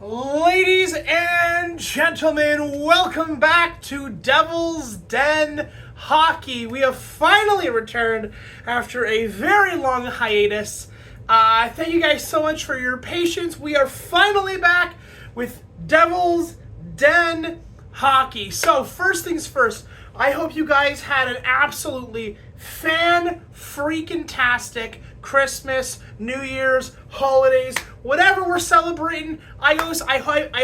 Ladies and gentlemen, welcome back to Devil's Den Hockey. We have finally returned after a very long hiatus. Thank you guys so much for your patience. We are finally back with Devil's Den Hockey. So first things first, I hope you guys had an absolutely fan-freaking-tastic Christmas, New Year's, holidays, whatever we're celebrating. I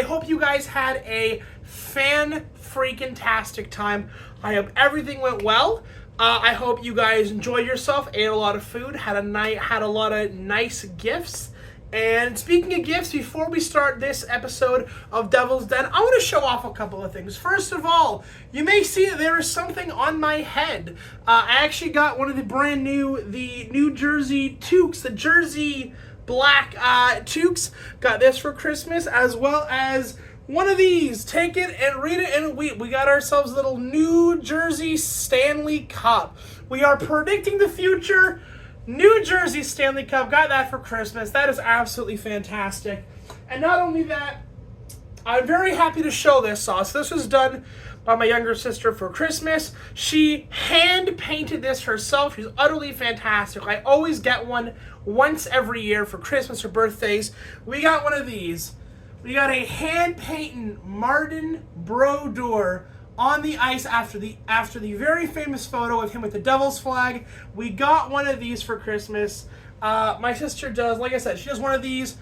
hope you guys had a fan-freaking-tastic time. I hope everything went well. I hope you guys enjoyed yourself, ate a lot of food, had a lot of nice gifts. And speaking of gifts, before we start this episode of Devil's Den, I want to show off a couple of things. First of all, you may see that there is something on my head. I actually got one of the brand new, the New Jersey toques, the Jersey black toques. Got this for Christmas, as well as one of these. Take it and read it, and we got ourselves a little New Jersey Stanley Cup. We are predicting the future. New Jersey Stanley Cup, got that for Christmas. That is absolutely fantastic. And not only that, I'm very happy to show this sauce. This was done by my younger sister for Christmas. She hand-painted this herself. She's utterly fantastic. I always get one once every year for Christmas or birthdays. We got one of these. We got a hand-painted Martin Brodeur on the ice after the very famous photo of him with the Devil's flag. We got one of these for Christmas. My sister does, like I said, she does one of these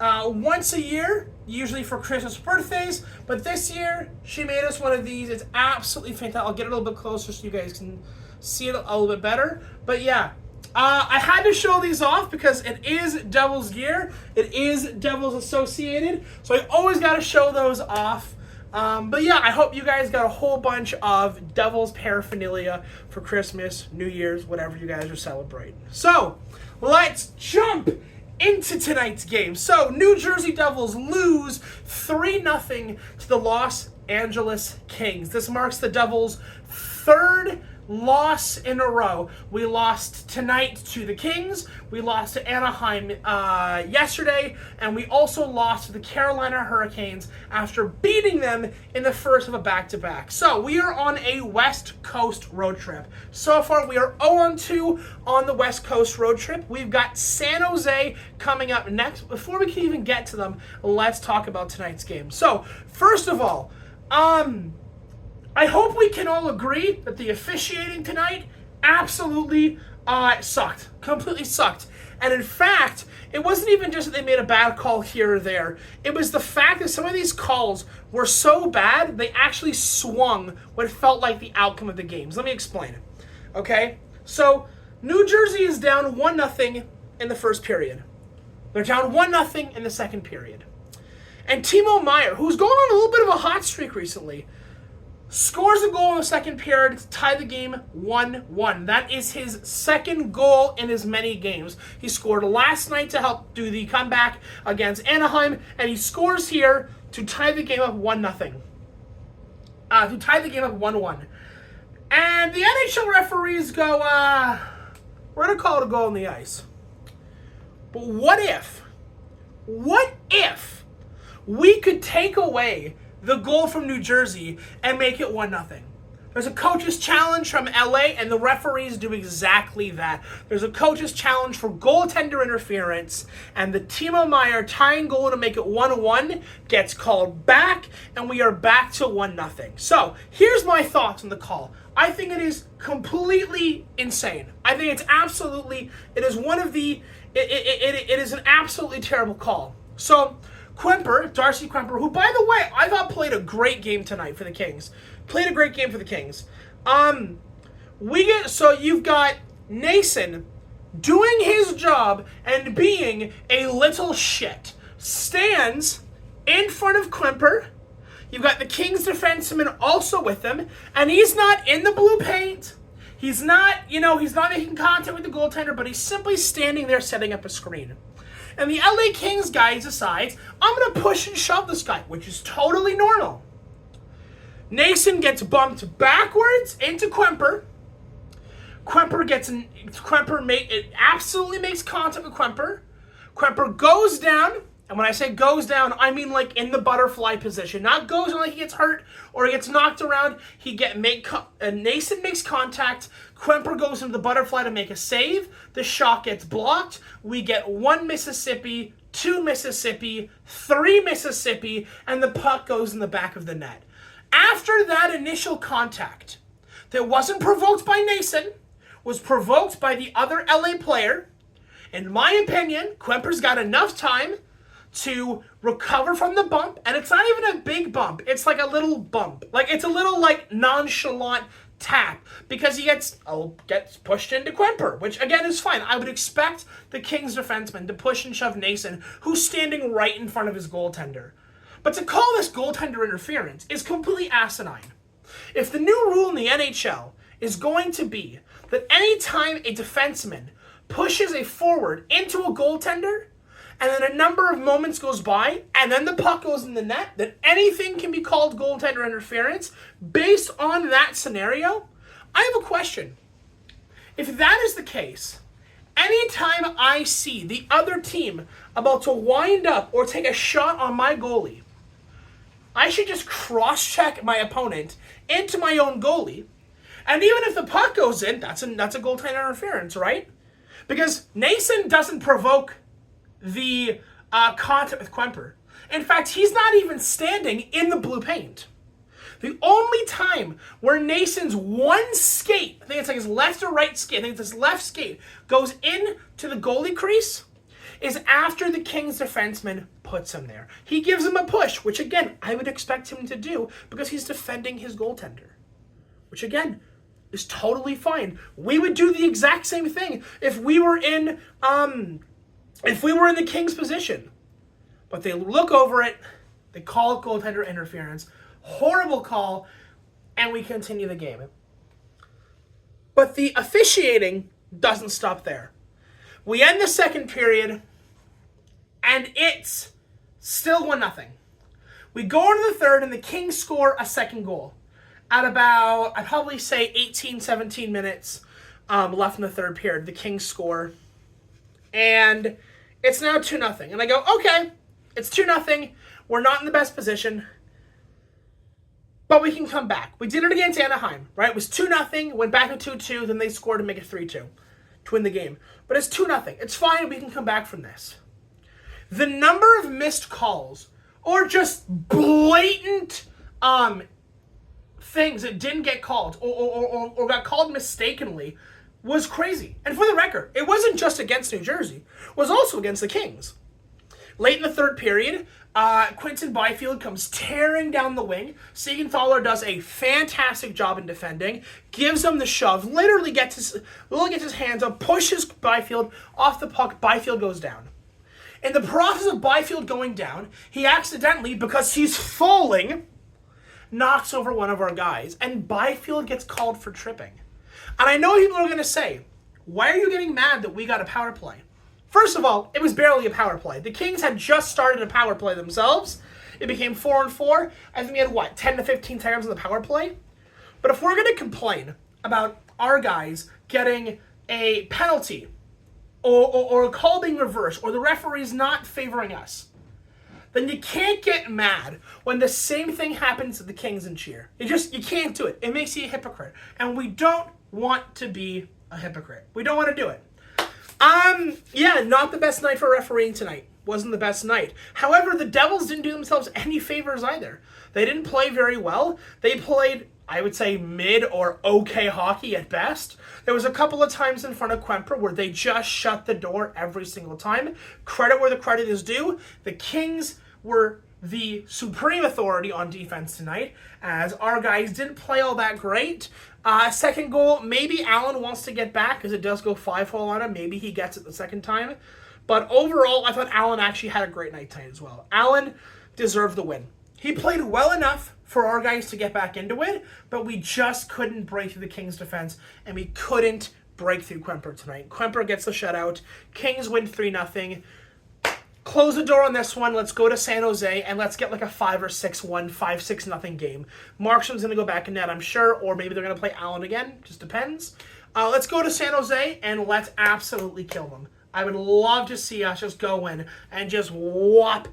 once a year, usually for Christmas birthdays. But this year, she made us one of these. It's absolutely fantastic. I'll get it a little bit closer so you guys can see it a little bit better. But yeah, I had to show these off because it is Devil's gear. It is Devil's associated. So I always got to show those off. But yeah, I hope you guys got a whole bunch of Devil's paraphernalia for Christmas, New Year's, whatever you guys are celebrating. So, let's jump into tonight's game. So, New Jersey Devils lose 3-0 to the Los Angeles Kings. This marks the Devils' third loss in a row. We lost tonight to the Kings, we lost to Anaheim yesterday, and we also lost to the Carolina Hurricanes after beating them in the first of a back-to-back. So we are on a West Coast road trip. So far we are 0-2 on the West Coast road trip. We've got San Jose coming up next. Before we can even get to them, let's talk about tonight's game. So first of all, I hope we can all agree that the officiating tonight absolutely sucked. Completely sucked. And in fact, it wasn't even just that they made a bad call here or there. It was the fact that some of these calls were so bad, they actually swung what felt like the outcome of the games. Let me explain. Okay? So, New Jersey is down 1-0 in the first period. They're down 1-0 in the second period. And Timo Meier, who's going on a little bit of a hot streak recently, scores a goal in the second period to tie the game 1-1. That is his second goal in as many games. He scored last night to help do the comeback against Anaheim, and he scores here to tie the game up 1-0. To tie the game up 1-1. And the NHL referees go, we're going to call it a goal on the ice. But what if we could take away the goal from New Jersey and make it 1-0. There's a coach's challenge from LA, and the referees do exactly that. There's a coach's challenge for goaltender interference, and the Timo Meier tying goal to make it 1-1 gets called back, and we are back to 1-0. So, here's my thoughts on the call. I think it is completely insane. I think it's absolutely, it is one of the, it is an absolutely terrible call. So, Darcy Kuemper, who, by the way, I thought played a great game tonight for the Kings. Played a great game for the Kings. So you've got Nason doing his job and being a little shit. Stands in front of Kuemper. You've got the Kings defenseman also with him, and he's not in the blue paint. He's not making contact with the goaltender, but he's simply standing there setting up a screen. And the LA Kings guy decides, I'm going to push and shove this guy, which is totally normal. Nason gets bumped backwards into Kuemper. It absolutely makes contact with Kuemper. Kuemper goes down And when I say goes down, I mean like in the butterfly position. Not goes down like he gets hurt or he gets knocked around. Nason makes contact. Quemper goes into the butterfly to make a save. The shot gets blocked. We get 1 Mississippi, 2 Mississippi, 3 Mississippi, and the puck goes in the back of the net. After that initial contact that wasn't provoked by Nason, was provoked by the other LA player, in my opinion, Quemper's got enough time to recover from the bump, and it's not even a big bump. It's like a little bump. Like, it's a little, like, nonchalant tap, because he gets pushed into Quemper, which, again, is fine. I would expect the Kings defenseman to push and shove Nason, who's standing right in front of his goaltender. But to call this goaltender interference is completely asinine. If the new rule in the NHL is going to be that any time a defenseman pushes a forward into a goaltender, and then a number of moments goes by, and then the puck goes in the net, that anything can be called goaltender interference based on that scenario, I have a question. If that is the case, anytime I see the other team about to wind up or take a shot on my goalie, I should just cross-check my opponent into my own goalie, and even if the puck goes in, that's a goaltender interference, right? Because Nason doesn't provoke the contact with Quemper. In fact, he's not even standing in the blue paint. The only time where Nason's one skate, I think it's like his left or right skate, I think it's his left skate, goes into the goalie crease is after the Kings defenseman puts him there. He gives him a push, which again, I would expect him to do because he's defending his goaltender. Which again, is totally fine. We would do the exact same thing if we were in the Kings position. But they look over it, they call it goaltender interference, horrible call, and we continue the game. But the officiating doesn't stop there. We end the second period, and it's still 1-0. We go into the third, and the Kings score a second goal at about, I'd probably say 18, 17 minutes left in the third period. The Kings score, and it's now 2-0. And I go, okay, it's 2-0. We're not in the best position, but we can come back. We did it against Anaheim, right? It was 2-0, went back to 2-2, then they scored to make it 3-2 to win the game. But it's 2-0. It's fine. We can come back from this. The number of missed calls or just blatant things that didn't get called or got called mistakenly was crazy. And for the record, it wasn't just against New Jersey. It was also against the Kings. Late in the third period, Quinton Byfield comes tearing down the wing. Siegenthaler does a fantastic job in defending, gives him the shove, literally gets his hands up, pushes Byfield off the puck. Byfield goes down. In the process of Byfield going down, he accidentally, because he's falling, knocks over one of our guys, and Byfield gets called for tripping. And I know people are going to say, why are you getting mad that we got a power play? First of all, it was barely a power play. The Kings had just started a power play themselves. It became 4-4. I think we had, 10 to 15 seconds on the power play? But if we're going to complain about our guys getting a penalty or a call being reversed or the referees not favoring us, then you can't get mad when the same thing happens to the Kings and cheer. You can't do it. It makes you a hypocrite. And we don't want to be a hypocrite. We don't want to do it. Not the best night for refereeing tonight. Wasn't the best night. However, the Devils didn't do themselves any favors either. They didn't play very well. They played, I would say, mid or okay hockey at best. There was a couple of times in front of Quemper where they just shut the door every single time. Credit where the credit is due. The Kings were the supreme authority on defense tonight, as our guys didn't play all that great. Second goal, maybe Allen wants to get back because it does go 5-hole on him. Maybe he gets it the second time. But overall, I thought Allen actually had a great night tonight as well. Allen deserved the win. He played well enough for our guys to get back into it, but we just couldn't break through the Kings' defense, and we couldn't break through Quemper tonight. Quemper gets the shutout. Kings win 3-0. Close the door on this one. Let's go to San Jose, and let's get like a 5 or 6-1, 5-6-0 game. Markstrom's going to go back in net, I'm sure, or maybe they're going to play Allen again. Just depends. Let's go to San Jose, and let's absolutely kill them. I would love to see us just go in and just mop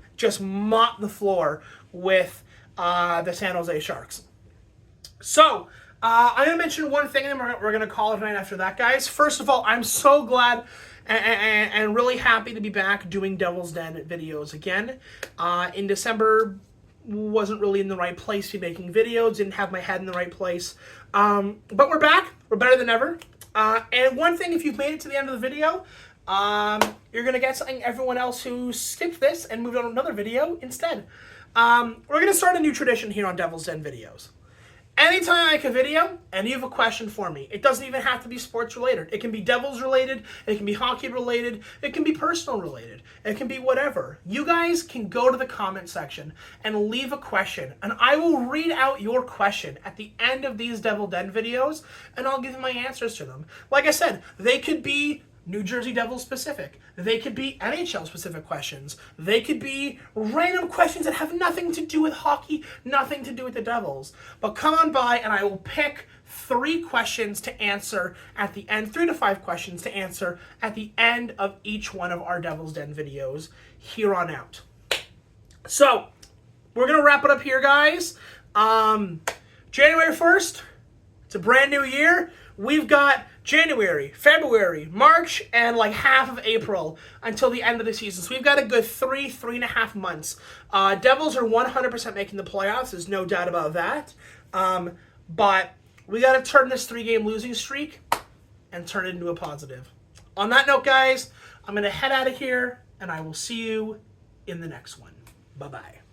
the floor with the San Jose Sharks. So, I'm going to mention one thing, and then we're going to call it a night after that, guys. First of all, I'm so glad and really happy to be back doing Devil's Den videos again. In December, wasn't really in the right place to be making videos, didn't have my head in the right place. But we're back. We're better than ever. And one thing, if you've made it to the end of the video, you're going to get something everyone else who skipped this and moved on to another video instead. We're going to start a new tradition here on Devil's Den videos. Anytime I make a video and you have a question for me, it doesn't even have to be sports related. It can be Devils related, it can be hockey related, it can be personal related, it can be whatever. You guys can go to the comment section and leave a question, and I will read out your question at the end of these Devil Den videos, and I'll give you my answers to them. Like I said, they could be New Jersey Devils specific. They could be NHL specific questions. They could be random questions that have nothing to do with hockey, nothing to do with the Devils. But come on by and I will pick 3 questions to answer at the end, 3 to 5 questions to answer at the end of each one of our Devil's Den videos here on out. So, we're going to wrap it up here, guys. January 1st, it's a brand new year. We've got January, February, March, and like half of April until the end of the season. So we've got a good 3.5 months. Devils are 100% making the playoffs. There's no doubt about that. But we got to turn this 3-game losing streak and turn it into a positive. On that note, guys, I'm going to head out of here, and I will see you in the next one. Bye-bye.